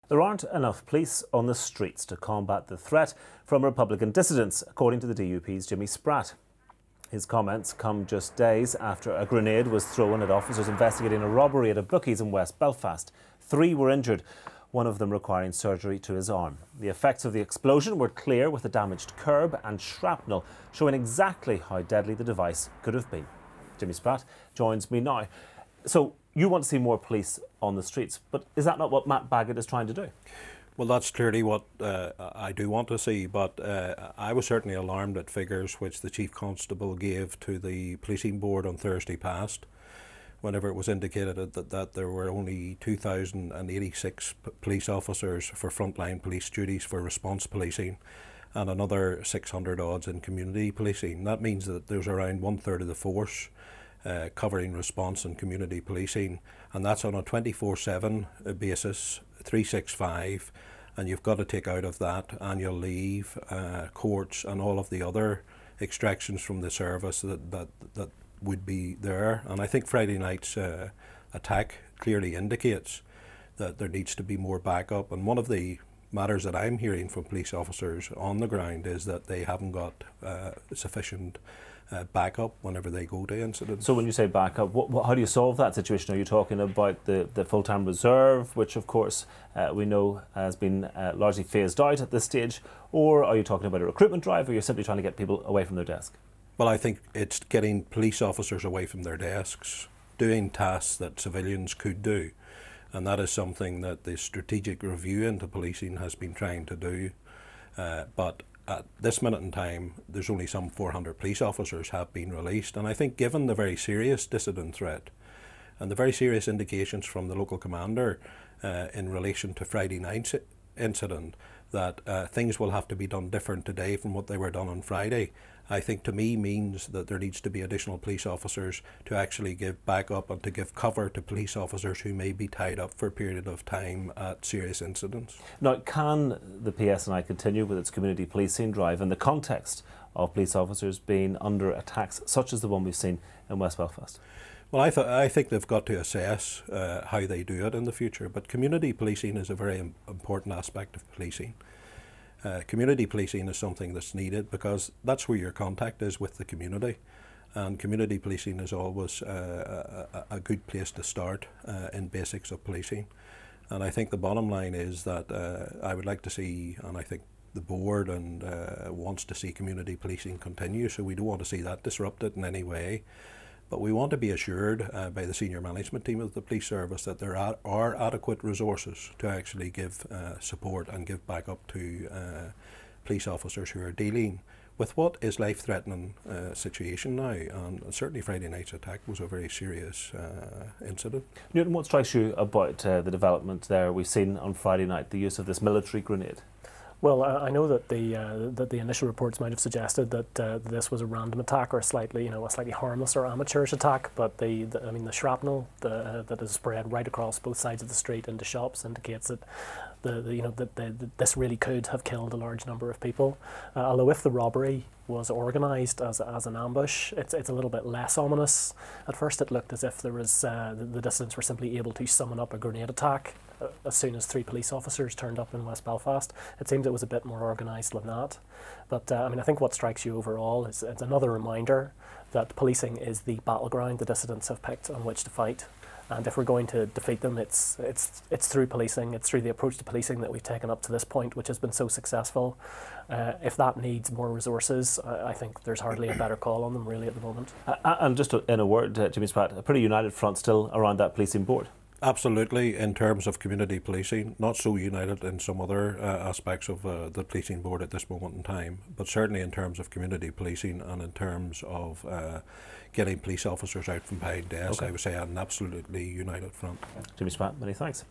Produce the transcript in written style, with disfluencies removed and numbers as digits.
There aren't enough police on the streets to combat the threat from Republican dissidents, according to the DUP's Jimmy Spratt. His comments come just days after a grenade was thrown at officers investigating a robbery at a bookies in West Belfast. 3 were injured, one of them requiring surgery to his arm. The effects of the explosion were clear, with a damaged curb and shrapnel showing exactly how deadly the device could have been. Jimmy Spratt joins me now. So, you want to see more police on the streets, but is that not what Matt Baggott is trying to do? Well, that's clearly what I do want to see, but I was certainly alarmed at figures which the Chief Constable gave to the Policing Board on Thursday past, whenever it was indicated that there were only 2,086 police officers for frontline police duties for response policing and another 600 odds in community policing. That means that there's around 1/3 of the force covering response and community policing, and that's on a 24/7 basis, 365, and you've got to take out of that annual leave, courts and all of the other extractions from the service that would be there. And I think Friday night's attack clearly indicates that there needs to be more backup, and one of the matters that I'm hearing from police officers on the ground is that they haven't got sufficient backup whenever they go to incidents. So when you say backup, how do you solve that situation? Are you talking about the full-time reserve, which of course we know has been largely phased out at this stage, or are you talking about a recruitment drive, or you're simply trying to get people away from their desk? Well, I think it's getting police officers away from their desks, doing tasks that civilians could do, and that is something that the strategic review into policing has been trying to do, but at this minute in time, there's only some 400 police officers have been released, and I think given the very serious dissident threat and the very serious indications from the local commander in relation to Friday night's incident, that things will have to be done different today from what they were done on Friday, I think to me means that there needs to be additional police officers to actually give backup and to give cover to police officers who may be tied up for a period of time at serious incidents. Now, can the PSNI continue with its community policing drive in the context of police officers being under attacks such as the one we've seen in West Belfast? Well, I think they've got to assess how they do it in the future, but community policing is a very important aspect of policing. Community policing is something that's needed because that's where your contact is with the community, and community policing is always a good place to start in basics of policing. And I think the bottom line is that I would like to see, and I think the board wants to see community policing continue, so we don't want to see that disrupted in any way. But we want to be assured by the senior management team of the police service that there are adequate resources to actually give support and give backup to police officers who are dealing with what is life-threatening situation now. And certainly Friday night's attack was a very serious incident. Newton, what strikes you about the development there? We've seen on Friday night the use of this military grenade. Well, I know that the initial reports might have suggested that this was a random attack or a slightly harmless or amateurish attack, but the shrapnel that is spread right across both sides of the street into shops indicates that this really could have killed a large number of people. Although if the robbery was organised as an ambush, it's a little bit less ominous. At first, it looked as if there was the dissidents were simply able to summon up a grenade attack as soon as 3 police officers turned up in West Belfast. It seems it was a bit more organised than that. But I think what strikes you overall is it's another reminder that policing is the battleground the dissidents have picked on which to fight. And if we're going to defeat them, it's through policing, it's through the approach to policing that we've taken up to this point, which has been so successful. If that needs more resources, I think there's hardly a better call on them really at the moment. And just in a word, Jimmy Spratt, a pretty united front still around that policing board. Absolutely, in terms of community policing, not so united in some other aspects of the policing board at this moment in time, but certainly in terms of community policing and in terms of getting police officers out from behind desks, I would say an absolutely united front. Jimmy Spratt, many thanks.